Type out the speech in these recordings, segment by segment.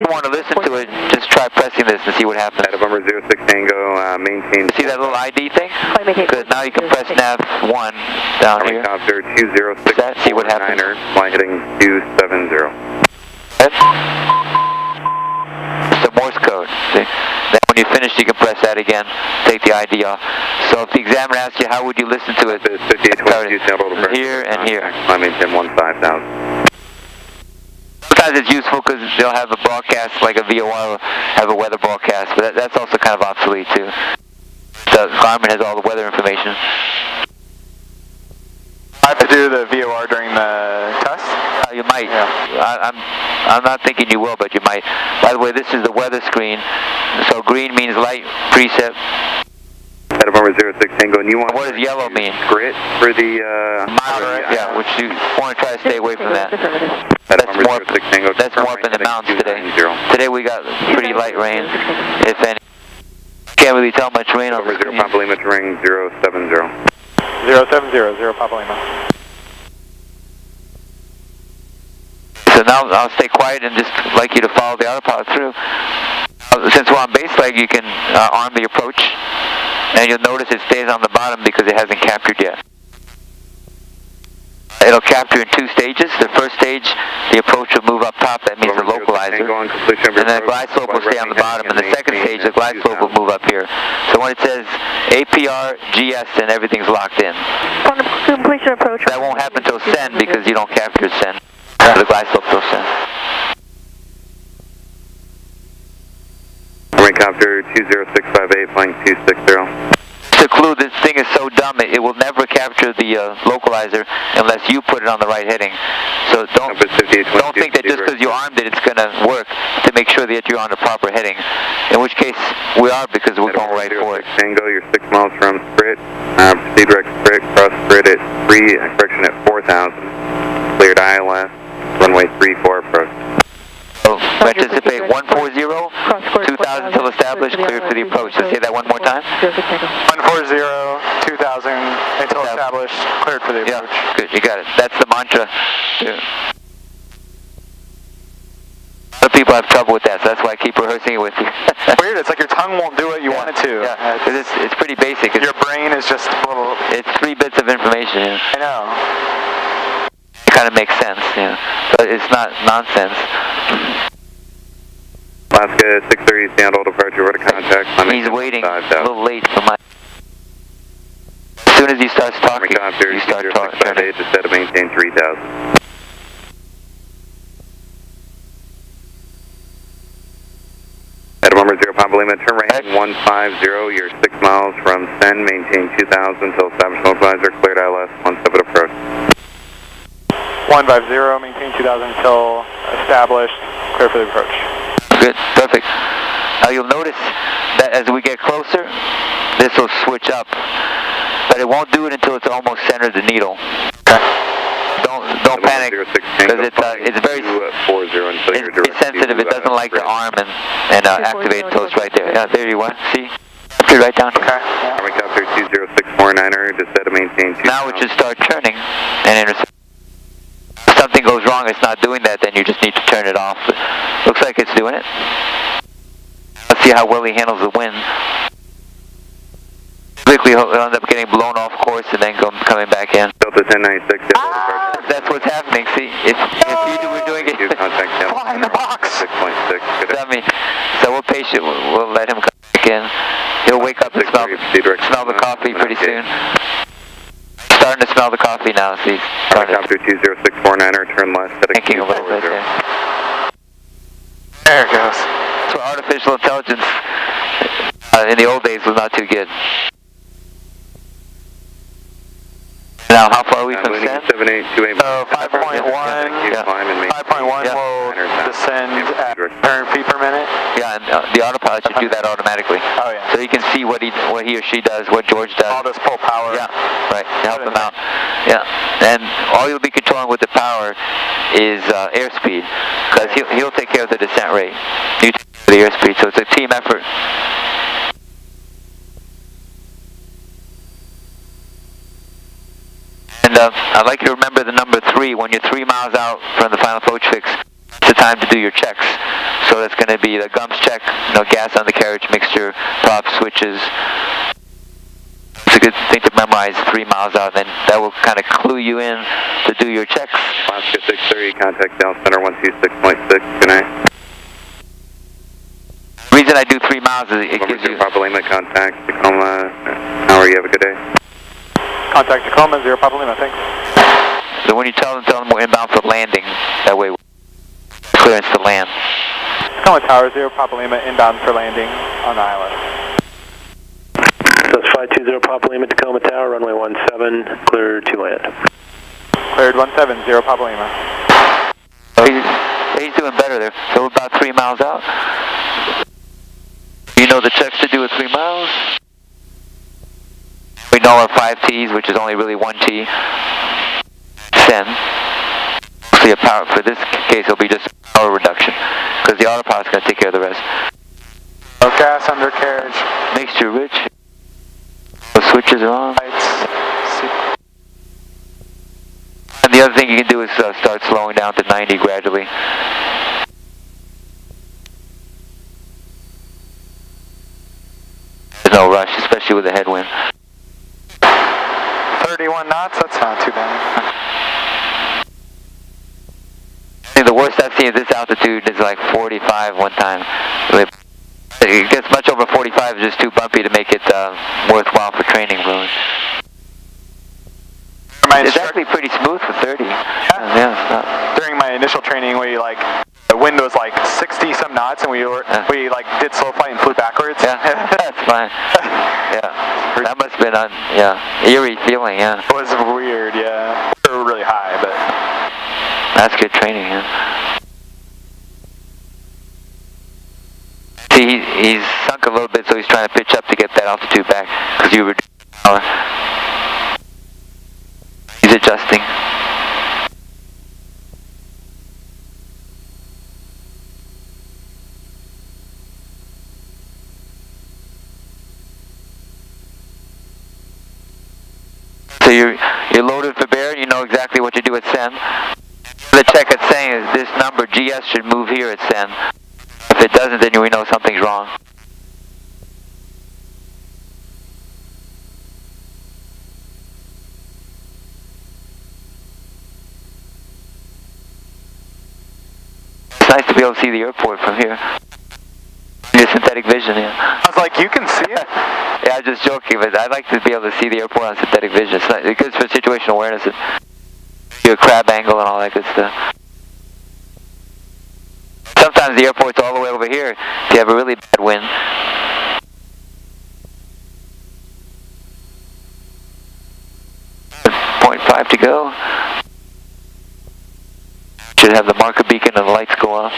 you want to listen to it, just try pressing this and see what happens. November 06 Tango, maintain. See that little ID thing? Good. Now you can press nav 1 down here. Helicopter 206. See what happens. Flight heading 270. It's the Morse code. See? Then when you finish, you can press that again. Take the ID off. So if the examiner asks you, how would you listen to it? Here and here. I maintain 15,000. Sometimes it's useful because they'll have a broadcast, like a VOR, have a weather broadcast, but that's also kind of obsolete too. So Garmin has all the weather information. I have to do the VOR during the test? You might. Yeah. I'm not thinking you will, but you might. By the way, this is the weather screen. So green means light preset. November 06 Tango, and you want what does yellow mean? Grit for the moderate, yeah, which you want to try to stay away from that. That's more up in the mountains today. Today we got pretty light rain, if any. Can't really tell much rain on the screen. Papa Lima to ring 070. 070, Papa Lima. So now I'll stay quiet and just like you to follow the autopilot through. Since we're on base leg, you can arm the approach, and you'll notice it stays on the bottom because it hasn't captured yet. It'll capture in 2 stages. The first stage, the approach will move up top. That means the localizer. And then the glide slope will stay on the bottom. And the second stage, the glide slope will move up here. So when it says APR, GS, then everything's locked in. Completion approach. That won't happen until send because you don't capture send. The glide slope till send. Helicopter 20658, flying 260. The clue, this thing is so dumb, it will never capture the localizer unless you put it on the right heading. So don't think that just because you armed it, it's going to work to make sure that you're on the proper heading. In which case, we are because we're going right for it. Tango, you're 6 miles from Sprit. Proceed direct Sprit, cross Sprit at 3, correction at 4,000. Cleared ILS, runway 34 approach. So we anticipate 140, 2,000 until established, cleared for the approach. Let's say that one more time. 140, 2,000 until established, cleared for the approach. Yeah, good, you got it. That's the mantra. Yeah. Some people have trouble with that, so that's why I keep rehearsing it with you. Weird, it's like your tongue won't do what you want it to. Yeah, because it's pretty basic. Your brain is just a little... It's 3 bits of information. I know. It kind of makes sense, but it's not nonsense. Alaska 630, stand hold departure, order contact. He's waiting, a little late for my... As soon as he starts talking, you start turning. Instead of maintain 3,000. November 0 Papa Lima, turn right 150, you're 6 miles from Send, maintain 2,000 until established localizer, cleared ILS, 17 approach. 150, maintain 2,000 until established, clear for the approach. Good, perfect. Now you'll notice that as we get closer, this will switch up, but it won't do it until it's almost centered the needle. Okay. Don't panic, because it's very it's sensitive. It doesn't like to arm and activate until it's right there. Yeah, there you are. See, right down. Okay. Helicopter 20649er, just set to maintain 2. Now it should start turning and intercept. If something goes wrong, it's not doing that, then you just need to turn it off. Looks like it's doing it. Let's see how well he handles the wind. Typically, he'll end up getting blown off course and then coming back in. Delta 1096. That's what's happening. See, if you were doing it, fly in the box. 6.6. So we'll patient. We'll let him come back in. He'll wake up and smell the coffee pretty soon. Starting to smell the coffee now. See, helicopter 20649er, turn left. Thinking a little bit there. There it goes. So artificial intelligence in the old days was not too good. Now, how far are we from Send? 7828. So 5.1 will descend at 100 feet per minute. Yeah, and the autopilot should do that automatically. Oh yeah. So you can see what he or she does, what George does. All this full power. Yeah, right. To help him out. Yeah, and all you'll be controlling with the power is airspeed, because he'll take care of the descent rate. You take care of the airspeed, so it's a team effort. And I'd like you to remember the number 3 when you're 3 miles out from the final approach fix. the time to do your checks. So that's going to be the gums check, gas on the carriage mixture, top switches. It's a good thing to memorize 3 miles out, and then that will kind of clue you in to do your checks. Oscar 630, contact Dallas Center 126.6, good night. The reason I do 3 miles is it gives you... Papa Lima, contact Tacoma. How are you? Have a good day. Contact Tacoma, 0 Papa Lima, thanks. So when you tell them we're inbound for landing, that way clearance to land. Tacoma Tower, 0 Papa Lima, inbound for landing on the island. That's 520 Papa Lima, Tacoma Tower, runway 17, clear to land. Cleared 17, 0 Papa Lima. He's doing better there. So we're about 3 miles out. You know the checks to do with 3 miles. We know our 5 T's, which is only really 1 T. Send. See a power, for this case it'll be just power reduction, because the autopilot's going to take care of the rest. No gas, undercarriage. Mixture rich. The switches are on. And the other thing you can do is start slowing down to 90 gradually. There's no rush, especially with the headwind. 31 knots, that's not too bad. I think the worst I've seen at this altitude is like 45 one time. It gets much over 45, it's just too bumpy to make it worthwhile for training really. It's actually pretty smooth for 30. Yeah. During my initial training, the wind was like 60 some knots, and we did slow flight and flew backwards. Yeah, that's fine. Yeah, that must have been eerie feeling. Yeah, it was weird. Yeah, we were really high, but that's good training. Yeah. See, he's sunk a little bit, so he's trying to pitch up to get that altitude back because you were. He's adjusting. So you're loaded for bear, you know exactly what to do at send. The check it's saying is this number, GS, should move here at send. If it doesn't, then we know something's wrong. It's nice to be able to see the airport from here. Your synthetic vision, yeah. I was like, you can see it? Yeah, I'm just joking, but I'd like to be able to see the airport on synthetic vision. It's good for situational awareness, and your crab angle and all that good stuff. Sometimes the airport's all the way over here if you have a really bad wind. .5 to go. Should have the marker beacon and the lights go off.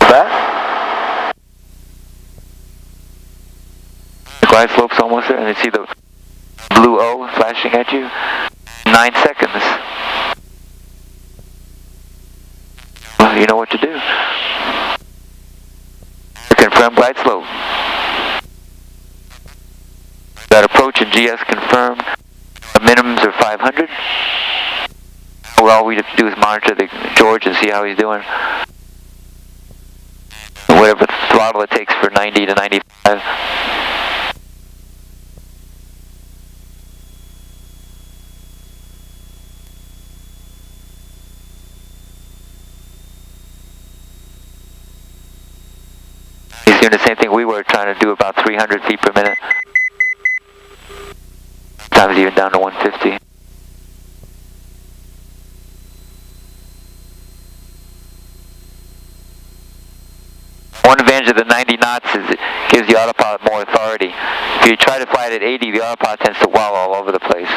That? The glide slope's almost there, and you see the blue O flashing at you. 9 seconds. Well, you know what to do. Confirm glide slope. That approach and GS confirmed. The minimums are 500. Well, all we have to do is monitor the George and see how he's doing. Whatever throttle it takes for 90 to 95. He's doing the same thing we were, trying to do about 300 feet per minute. Sometimes even down to 150. One advantage of the 90 knots is it gives the autopilot more authority. If you try to fly it at 80, the autopilot tends to wow all over the place.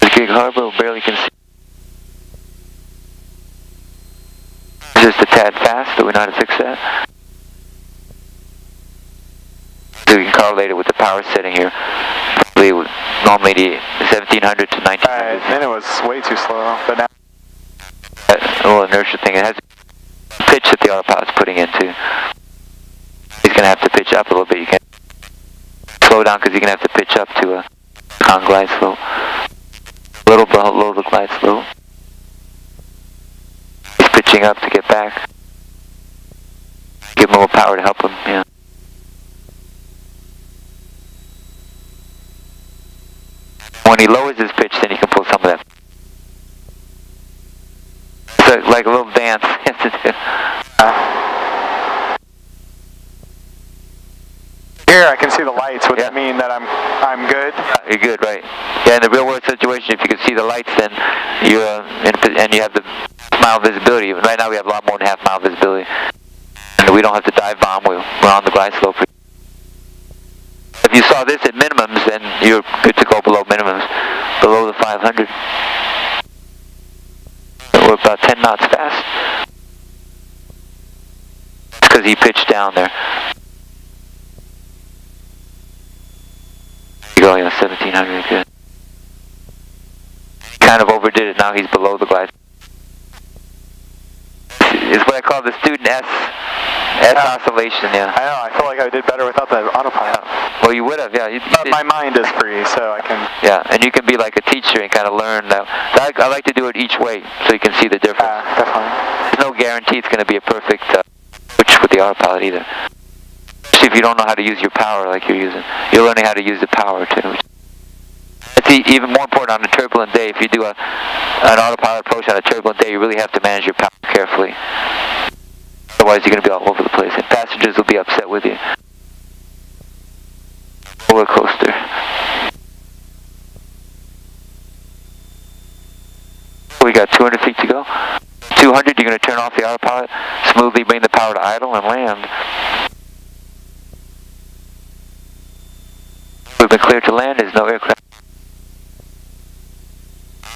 The Gig Harbor barely can see. Just a tad fast, so we know how to fix that. So we can correlate it with the power setting here. Normally the 1700 to 1900. Then it was way too slow, but now. A little inertia thing. It has pitch that the autopilot's putting into. He's going to have to pitch up a little bit. You can't slow down because you're going to have to pitch up to a con glide slope. A little below the glide slope. pitching up to get back. Give him a little power to help him, yeah. When he lowers his pitch, then you can pull some of that. It's like a little dance you have to do. Here I can see the lights. Would that mean that I'm good? You're good, right? Yeah, in the real world situation, if you can see the lights, then you're and you have the mile visibility. Right now we have a lot more than half mile visibility, and we don't have to dive bomb. We're on the glide slope. If you saw this at minimums, then you're good to go below minimums, below the 500. We're about 10 knots fast. It's because he pitched down there. You go, yeah, 1700, good. Kind of overdid it, now he's below the glide. It's what I call the student S oscillation, yeah. I know, I feel like I did better without the autopilot. Well, you would have, yeah. But my mind is free, so I can... Yeah, and you can be like a teacher and kind of learn that. I like to do it each way, so you can see the difference. Definitely. There's no guarantee it's going to be a perfect switch with the autopilot either. Especially if you don't know how to use your power like you're using. You're learning how to use the power too. It's even more important on a turbulent day. If you do an autopilot approach on a turbulent day, you really have to manage your power carefully. Otherwise, you're going to be all over the place, and passengers will be upset with you. Roller coaster. We got 200 feet to go. 200, you're going to turn off the autopilot, smoothly bring the power to idle, and land. We've been cleared to land. There's no aircraft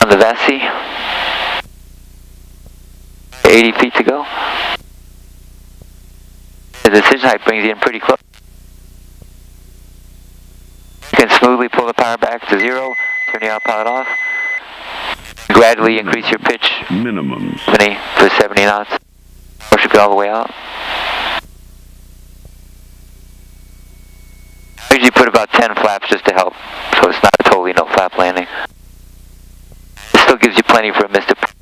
on the Vassie. 80 feet to go. The decision height brings you in pretty close. You can smoothly pull the power back to 0, turn the autopilot off, gradually increase your pitch. Minimums. To 70 knots. Push it all the way out. I usually put about 10 flaps just to help, so it's not a totally no flap landing. It still gives you plenty for a missed approach.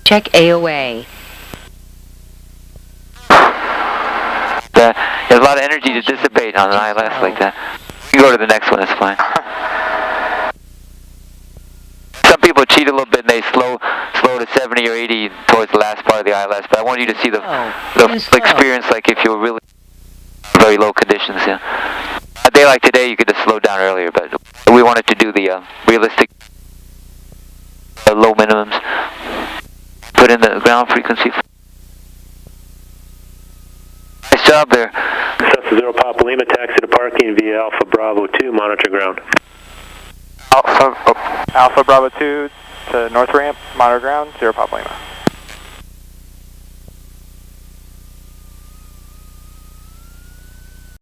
Check AOA. There's a lot of energy to dissipate on an ILS like that. You can go to the next one, that's fine. Some people cheat a little bit and they slow to 70 or 80 towards the last part of the ILS, but I want you to see the experience like if you were really very low conditions. Yeah. A day like today, you could have slowed down earlier, but we wanted to do the realistic low minimums. Put in the ground frequency. Nice job there. Cessna 0 Papa Lima, taxi to parking via Alpha Bravo 2, monitor ground. Alpha Bravo 2 to north ramp, monitor ground, 0 Papa Lima.